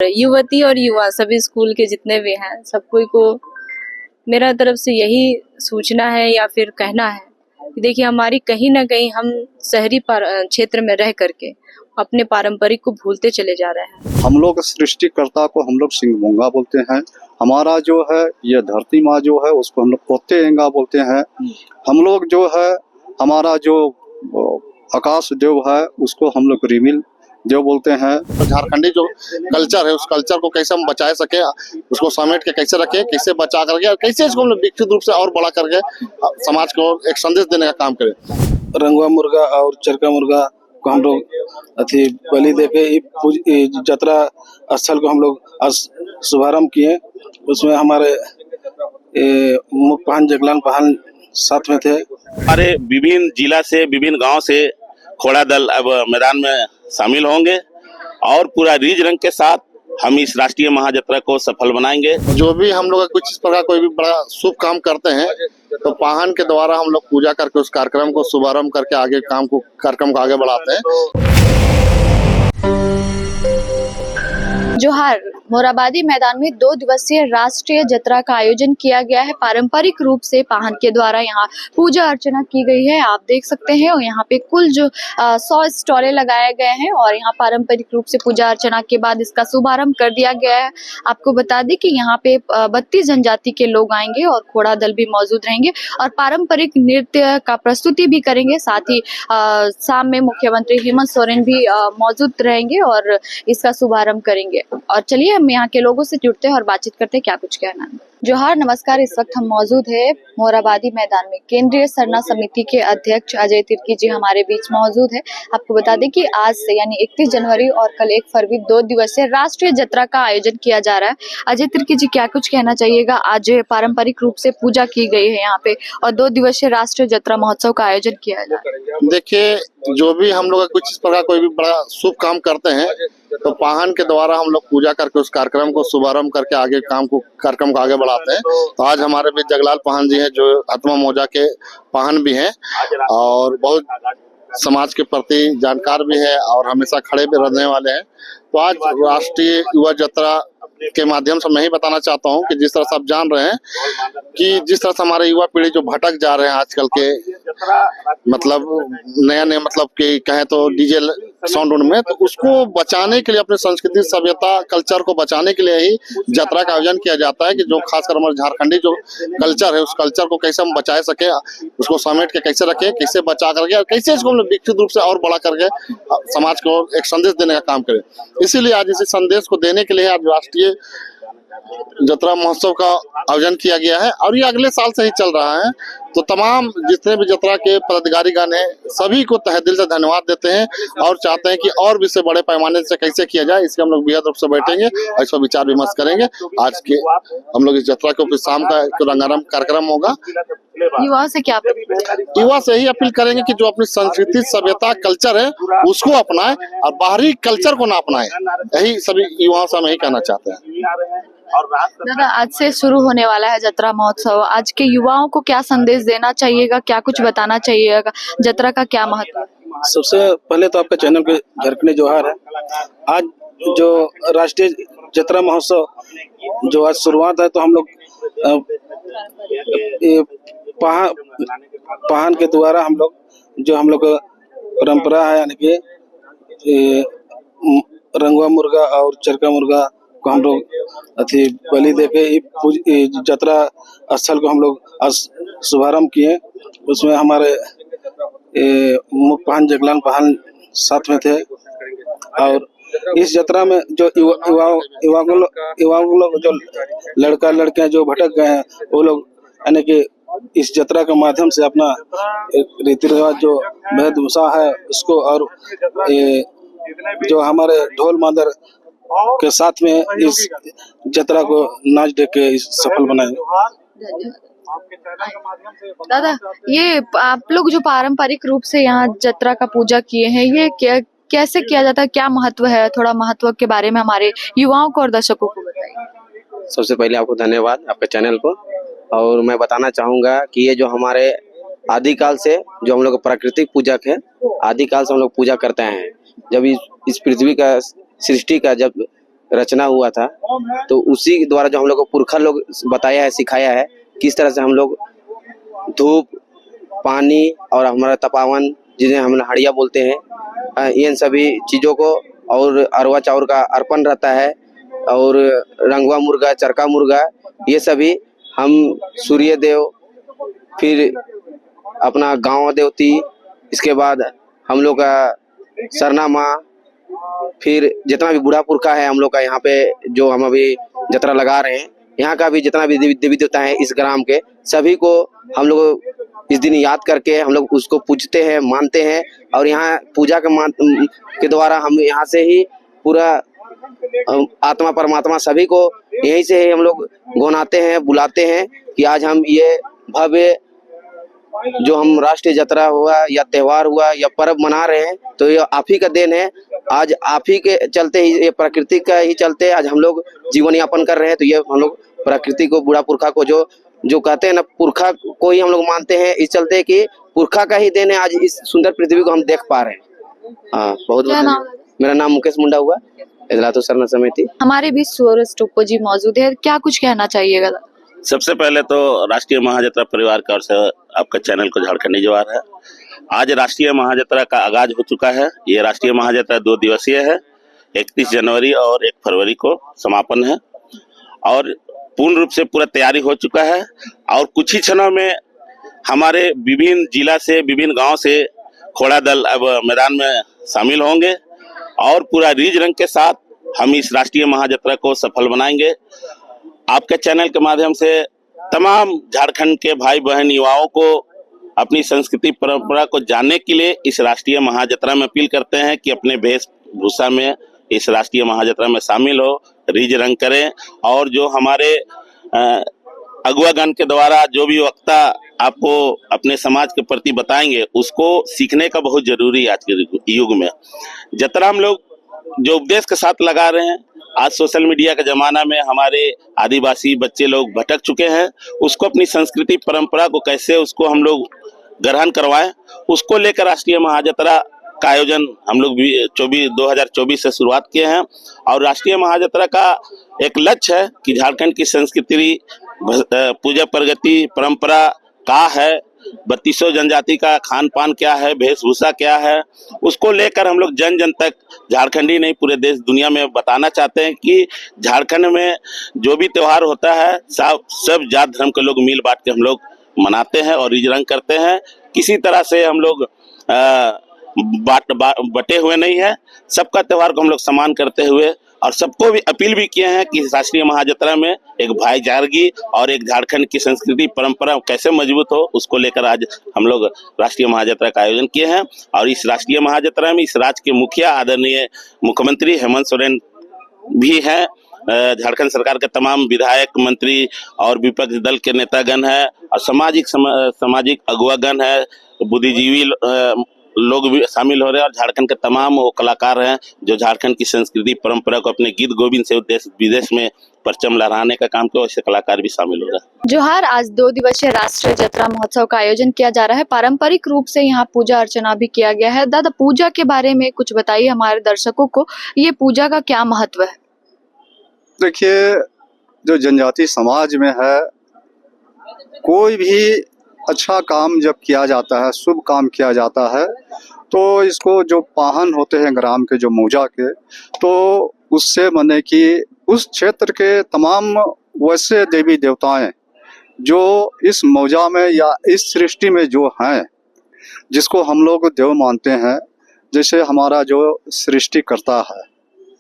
युवती और युवा सभी स्कूल के जितने भी हैं सब कोई को मेरा तरफ से यही सूचना है या फिर कहना है कि देखिए हमारी कहीं ना कहीं हम शहरी क्षेत्र में रह करके अपने पारंपरिक को भूलते चले जा रहे हैं। हम लोग सृष्टिकर्ता को हम लोग सिंह मूंगा बोलते हैं। हमारा जो है ये धरती माँ जो है उसको हम लोग पोते एंगा बोलते हैं। हम लोग जो है हमारा जो आकाश देव है उसको हम लोग रिमिल जो बोलते हैं। झारखंडी जो कल्चर है उस कल्चर को कैसे हम बचा सके, उसको समेट के कैसे रखें, कैसे बचा करके और कैसे इसको हम लोग विकसित रूप से और बड़ा करके समाज को एक संदेश देने का काम करें। रंगवा मुर्गा और चरका मुर्गा को हम लोग बलि देके यात्रा स्थल को हम लोग शुभारम्भ किए। उसमें हमारे मुख पहन जगलाल पहन साथ में थे। हमारे विभिन्न जिला से विभिन्न गांव से घोड़ा दल अब मैदान में शामिल होंगे और पूरा रीझ रंग के साथ हम इस राष्ट्रीय महायात्रा को सफल बनाएंगे। जो भी हम लोग कुछ इस प्रकार कोई भी बड़ा शुभ काम करते हैं तो वाहन के द्वारा हम लोग पूजा करके उस कार्यक्रम को शुभारंभ करके आगे कार्यक्रम को आगे बढ़ाते हैं। जोहार मोराबादी मैदान में 2 दिवसीय राष्ट्रीय जत्रा का आयोजन किया गया है। पारंपरिक रूप से पाहन के द्वारा यहाँ पूजा अर्चना की गई है। आप देख सकते हैं और यहाँ पे कुल जो 100 स्टॉलें लगाए गए हैं और यहाँ पारंपरिक रूप से पूजा अर्चना के बाद इसका शुभारंभ कर दिया गया है। आपको बता दें कि यहाँ पे 32 जनजाति के लोग आएंगे और घोड़ा दल भी मौजूद रहेंगे और पारंपरिक नृत्य का प्रस्तुति भी करेंगे। साथ ही शाम में मुख्यमंत्री हेमंत सोरेन भी मौजूद रहेंगे और इसका शुभारंभ करेंगे। और चलिए हम यहाँ के लोगों से जुड़ते हैं और बातचीत करते हैं क्या कुछ कहना है। जोहार नमस्कार, इस वक्त हम मौजूद है मोराबादी मैदान में। केंद्रीय सरना समिति के अध्यक्ष अजय तिर्की जी हमारे बीच मौजूद है। आपको बता दें कि आज से यानी 31 जनवरी और कल 1 फरवरी 2 दिवसीय राष्ट्रीय जत्रा का आयोजन किया जा रहा है। अजय तिर्की जी क्या कुछ कहना चाहिएगा? आज पारंपरिक रूप से पूजा की गई है यहाँ पे और 2 दिवसीय राष्ट्रीय जत्रा महोत्सव का आयोजन किया जा रहा है। देखिए जो भी हम लोग कुछ इस प्रकार कोई भी बड़ा शुभ काम करते हैं तो वाहन के द्वारा हम लोग पूजा करके उस कार्यक्रम को शुभारंभ करके आगे कार्यक्रम को आगे बढ़ाते हैं। तो आज हमारे बीच जगलाल पाहन जी हैं जो आत्मा मौजा के पाहन भी हैं और बहुत समाज के प्रति जानकार भी है और हमेशा खड़े भी रहने वाले हैं। तो आज राष्ट्रीय युवा जत्रा के माध्यम से मैं ही बताना चाहता हूं कि जिस तरह से आप जान रहे हैं कि जिस तरह से हमारे युवा पीढ़ी जो भटक जा रहे हैं आजकल के मतलब नया मतलब कि कहें तो डीजे साउंड में, तो उसको बचाने के लिए अपने संस्कृति सभ्यता कल्चर को बचाने के लिए ही यात्रा का आयोजन किया जाता है कि जो खासकर हमारे झारखंडी जो कल्चर है उस कल्चर को कैसे हम बचा सके, उसको समेट के कैसे रखें, कैसे बचा करके और कैसे इसको हम विकसित रूप से और बड़ा करके समाज को एक संदेश देने का काम करें। इसीलिए आज इस संदेश को देने के लिए आज राष्ट्रीय जत्रा महोत्सव का आयोजन किया गया है और ये अगले साल से ही चल रहा है। तो तमाम जितने भी जत्रा के पदाधिकारीगण हैं सभी को तहे दिल से धन्यवाद देते हैं और चाहते हैं कि और भी इससे बड़े पैमाने से कैसे किया जाए, इसके हम लोग बेहद रूप से बैठेंगे और इस पर विचार विमर्श करेंगे। आज के हम लोग इस जत्रा को फिर शाम का रंगारंभ कार्यक्रम होगा। युवा से क्या युवा से ही अपील करेंगे कि जो अपनी संस्कृति सभ्यता कल्चर है उसको अपनाए और बाहरी कल्चर को ना अपनाए। यही सभी युवाओं से हम यही कहना चाहते हैं। दादा आज से शुरू होने वाला है जत्रा महोत्सव, आज के युवाओं को क्या संदेश देना चाहिएगा, क्या कुछ बताना चाहिएगा, जत्रा का क्या महत्व है? सबसे पहले तो आपका चैनल के झारखंडी जोहार है। आज जो राष्ट्रीय जत्रा महोत्सव जो आज शुरुआत है तो हम लोग पाहन के द्वारा हम लोग परंपरा है यानी कि रंगवा मुर्गा और चरका मुर्गा को हम लोग बलि देके यात्रा स्थल को हम लोग शुभारम्भ किए। उसमें हमारे मुख पहन जगलाल पहन साथ में थे और इस यात्रा में जो युवा लोग जो लड़का लड़कियां जो भटक गए हैं वो लोग यानी कि इस यात्रा के माध्यम से अपना रीति रिवाज जो वेशभूषा है उसको और जो हमारे ढोल मादर के साथ में इस यात्रा को नाच देख के सफल बनाएंगे। दादा ये आप लोग जो पारंपरिक रूप से यहाँ जत्रा का पूजा किए हैं ये कैसे किया जाता है, क्या महत्व है? थोड़ा महत्व के बारे में हमारे युवाओं को और दर्शकों को बताइए। सबसे पहले आपको धन्यवाद आपके चैनल को। और मैं बताना चाहूँगा कि ये जो हमारे आदिकाल से जो हम लोग प्राकृतिक पूजक है, आदिकाल से हम लोग पूजा करते हैं। जब इस पृथ्वी का सृष्टि का जब रचना हुआ था, तो उसी द्वारा जो हम लोग को पुरखा लोग बताया है, सिखाया है किस तरह से हम लोग धूप, पानी और हमारा तपावन जिन्हें हम हड़िया बोलते हैं, इन सभी चीज़ों को और अरवा चाउर का अर्पण रहता है और रंगवा मुर्गा, चरका मुर्गा, ये सभी हम सूर्य देव, फिर अपना गांव देवती, इसके बाद हम लोग का सरना माँ, फिर जितना भी बूढ़ा पुरखा है हम लोग का यहाँ पे जो हम अभी जतरा लगा रहे हैं, यहाँ का भी जितना भी देवी देवता है इस ग्राम के, सभी को हम लोग इस दिन याद करके हम लोग उसको पूजते हैं, मानते हैं। और यहाँ पूजा के द्वारा हम यहाँ से ही पूरा आत्मा परमात्मा सभी को यहीं से ही हम लोग गुनाते हैं, बुलाते हैं कि आज हम ये भव्य जो हम राष्ट्रीय जतरा हुआ या त्योहार हुआ या पर्व मना रहे हैं, तो ये आप ही का देन है। आज आप ही के चलते ही, ये प्रकृति का ही चलते आज हम लोग जीवन यापन कर रहे हैं। तो ये हम लोग प्रकृति को, बूढ़ा पुरखा को जो कहते हैं ना, पुरखा को ही हम लोग मानते हैं, इस चलते कि पुरखा का ही देन है आज इस सुंदर पृथ्वी को हम देख पा रहे हैं। हाँ, बहुत मेरा नाम मुकेश मुंडा हुआ, इजलातो सरना समिति। हमारे बीच सूरज टोप्पो जी मौजूद है, क्या कुछ कहना चाहिएगा? सबसे पहले तो राष्ट्रीय महाजत्रा परिवार की ओर से आपका चैनल को झारखंडी जवार है। आज राष्ट्रीय महाजत्रा का आगाज हो चुका है। ये राष्ट्रीय महाजत्रा 2 दिवसीय है, 31 जनवरी और 1 फरवरी को समापन है और पूर्ण रूप से पूरा तैयारी हो चुका है। और कुछ ही क्षणों में हमारे विभिन्न जिला से, विभिन्न गांव से घोड़ा दल अब मैदान में शामिल होंगे और पूरा रीझ रंग के साथ हम इस राष्ट्रीय महाजत्रा को सफल बनाएंगे। आपके चैनल के माध्यम से तमाम झारखंड के भाई बहन युवाओं को अपनी संस्कृति परंपरा को जानने के लिए इस राष्ट्रीय महाजत्रा में अपील करते हैं कि अपने वेशभूषा में इस राष्ट्रीय महाजत्रा में शामिल हो, रीझ रंग करें। और जो हमारे अगुवागण के द्वारा जो भी वक्ता आपको अपने समाज के प्रति बताएंगे, उसको सीखने का बहुत जरूरी है। आज के युग में जतरा हम लोग जो उपदेश के साथ लगा रहे हैं, आज सोशल मीडिया के जमाना में हमारे आदिवासी बच्चे लोग भटक चुके हैं, उसको अपनी संस्कृति परंपरा को कैसे उसको हम लोग ग्रहण करवाएं, उसको लेकर राष्ट्रीय महाजत्रा का आयोजन हम लोग 2024 से शुरुआत किए हैं। और राष्ट्रीय महाजत्रा का एक लक्ष्य है कि झारखंड की संस्कृति, पूजा प्रगति, परंपरा का है, 3200 जनजाति का खान पान क्या है, वेशभूषा क्या है, उसको लेकर हम लोग जन जन तक, झारखंडी नहीं पूरे देश दुनिया में बताना चाहते हैं कि झारखंड में जो भी त्योहार होता है सब जात धर्म के लोग मिल बांट के हम लोग मनाते हैं और रीझ रंग करते हैं। किसी तरह से हम लोग बटे हुए नहीं है, सबका त्योहार को हम लोग सम्मान करते हुए और सबको भी अपील भी किए हैं कि राष्ट्रीय महाजत्रा में एक भाईचारगी और एक झारखंड की संस्कृति परंपरा कैसे मजबूत हो, उसको लेकर आज हम लोग राष्ट्रीय महाजत्रा का आयोजन किए हैं। और इस राष्ट्रीय महाजत्रा में इस राज्य के मुखिया आदरणीय मुख्यमंत्री हेमंत सोरेन भी हैं, झारखंड सरकार के तमाम विधायक, मंत्री और विपक्ष दल के नेतागण हैं और सामाजिक अगुवागण है, बुद्धिजीवी लोग भी शामिल हो रहे हैं और झारखंड के तमाम वो कलाकार हैं जो झारखंड की संस्कृति परंपरा को अपने गीत गोविंद से देश विदेश में परचम लहराने का काम किया, वैसे कलाकार भी शामिल हो रहे हैं। जोहार, आज 2 दिवसीय राष्ट्रीय जतरा महोत्सव का आयोजन किया जा रहा है। पारंपरिक रूप से यहाँ पूजा अर्चना भी किया गया है। दादा, पूजा के बारे में कुछ बताइए हमारे दर्शकों को, ये पूजा का क्या महत्व है? देखिए, जो जनजाति समाज में है, कोई भी अच्छा काम जब किया जाता है, शुभ काम किया जाता है, तो इसको जो पाहन होते हैं ग्राम के, जो मौजा के, तो उससे माने कि उस क्षेत्र के तमाम वैसे देवी देवताएं जो इस मौजा में या इस सृष्टि में जो हैं, जिसको हम लोग देव मानते हैं, जैसे हमारा जो सृष्टि करता है,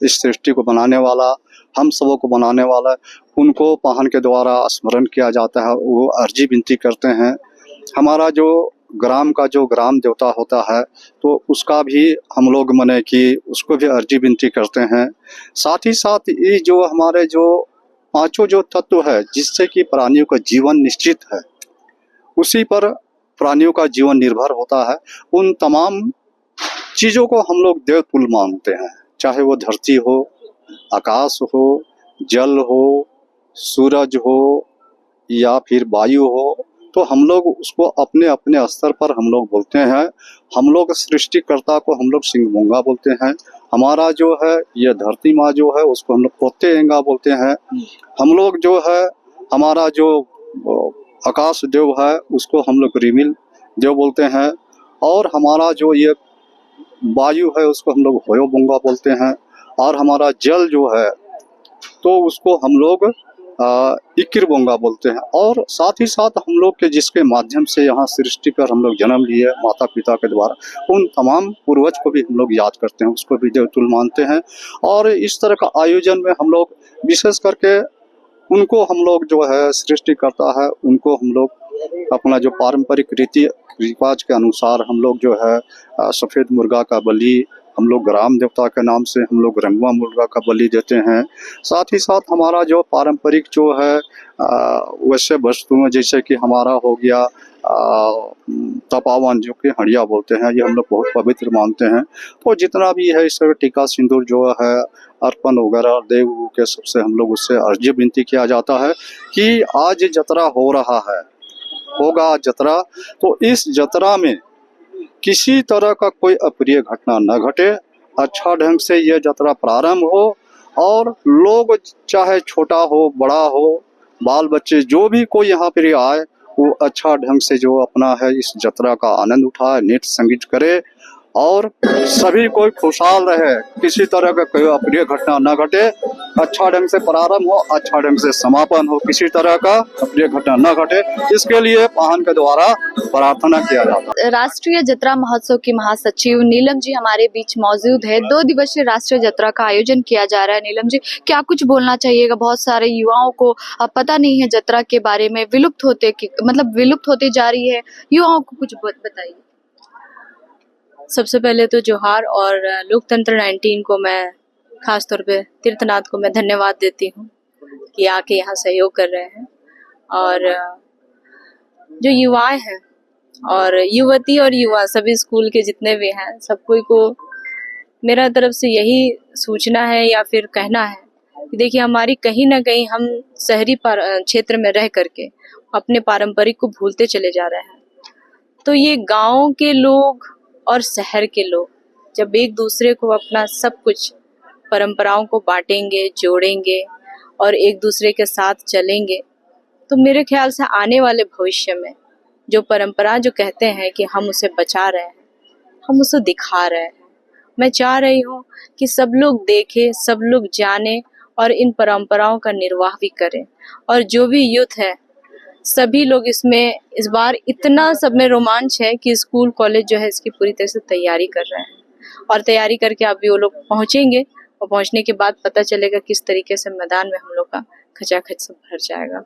इस सृष्टि को बनाने वाला, हम सबों को बनाने वाला, उनको पाहन के द्वारा स्मरण किया जाता है, वो अर्जी विनती करते हैं। हमारा जो ग्राम का जो ग्राम देवता होता है, तो उसका भी हम लोग माने कि उसको भी अर्जी विनती करते हैं। साथ ही साथ ये जो हमारे जो 5 जो तत्व है, जिससे कि प्राणियों का जीवन निश्चित है, उसी पर प्राणियों का जीवन निर्भर होता है। उन तमाम चीज़ों को हम लोग देवतुल्य मानते हैं, चाहे वो धरती हो, आकाश हो, जल हो, सूरज हो या फिर वायु हो, तो हम लोग उसको अपने अपने स्तर पर हम लोग बोलते हैं। हम लोग सृष्टिकर्ता को हम लोग सिंह मूंगा बोलते हैं। हमारा जो है ये धरती माँ जो है उसको हम लोग पोते एंगा बोलते हैं। हम लोग जो है हमारा जो आकाश देव है उसको हम लोग रिमिल देव बोलते हैं। और हमारा जो ये वायु है उसको हम लोग होयो बुंगा बोलते हैं। और हमारा जल जो है तो उसको हम लोग इक्र बोंगा बोलते हैं। और साथ ही साथ हम लोग के जिसके माध्यम से यहाँ सृष्टि कर हम लोग जन्म लिए माता पिता के द्वारा, उन तमाम पूर्वज को भी हम लोग याद करते हैं, उसको भी देवतुल्य मानते हैं। और इस तरह का आयोजन में हम लोग विशेष करके उनको हम लोग जो है सृष्टि करता है उनको हम लोग अपना जो पारंपरिक रीति रिवाज के अनुसार हम लोग जो है सफ़ेद मुर्गा का बलि, हम लोग ग्राम देवता के नाम से हम लोग रंगवा मुर्गा का बलि देते हैं। साथ ही साथ हमारा जो पारंपरिक जो है वैसे वस्तुएं जैसे कि हमारा हो गया तपावन जो कि हड़िया बोलते हैं, ये हम लोग बहुत पवित्र मानते हैं। तो जितना भी है इस टीका सिंदूर जो है अर्पण वगैरह देव के सबसे हम लोग उससे अर्जी विनती किया जाता है कि आज जतरा हो रहा है, होगा जतरा, तो इस जतरा में किसी तरह का कोई अप्रिय घटना न घटे, अच्छा ढंग से ये जतरा प्रारंभ हो और लोग चाहे छोटा हो बड़ा हो बाल बच्चे जो भी कोई यहाँ पर आए वो अच्छा ढंग से जो अपना है इस जतरा का आनंद उठाए, नृत्य संगीत करे और सभी कोई खुशहाल रहे, किसी तरह का कोई अप्रिय घटना न घटे, अच्छा ढंग से प्रारंभ हो, अच्छा ढंग से समापन हो, किसी तरह का अप्रिय घटना न घटे, इसके लिए पाहन के द्वारा प्रार्थना किया जाता है। राष्ट्रीय जतरा महोत्सव की महासचिव नीलम जी हमारे बीच मौजूद है। 2 दिवसीय राष्ट्रीय जतरा का आयोजन किया जा रहा है। नीलम जी, क्या कुछ बोलना चाहिएगा? बहुत सारे युवाओं को पता नहीं है जतरा के बारे में, विलुप्त होते जा रही है, युवाओं को कुछ बताइए। सबसे पहले तो जोहार और लोकतंत्र 19 को मैं खास तौर पे तीर्थनाथ को मैं धन्यवाद देती हूँ कि आके यहाँ सहयोग कर रहे हैं। और जो युवाएं हैं और युवती और युवा सभी स्कूल के जितने भी हैं सब कोई को मेरा तरफ से यही सूचना है या फिर कहना है कि देखिए हमारी कहीं ना कहीं हम शहरी क्षेत्र में रह करके अपने पारंपरिक को भूलते चले जा रहे हैं। तो ये गाँव के लोग और शहर के लोग जब एक दूसरे को अपना सब कुछ परंपराओं को बांटेंगे, जोड़ेंगे और एक दूसरे के साथ चलेंगे तो मेरे ख्याल से आने वाले भविष्य में जो परंपरा जो कहते हैं कि हम उसे बचा रहे हैं, हम उसे दिखा रहे हैं। मैं चाह रही हूँ कि सब लोग देखें, सब लोग जाने और इन परंपराओं का निर्वाह भी करें। और जो भी यूथ है सभी लोग इसमें इस बार इतना सब में रोमांच है कि स्कूल कॉलेज जो है इसकी पूरी तरह से तैयारी कर रहे हैं और तैयारी करके अभी वो लोग पहुंचेंगे और पहुंचने के बाद पता चलेगा किस तरीके से मैदान में हम लोग का खचाखच सब भर जाएगा।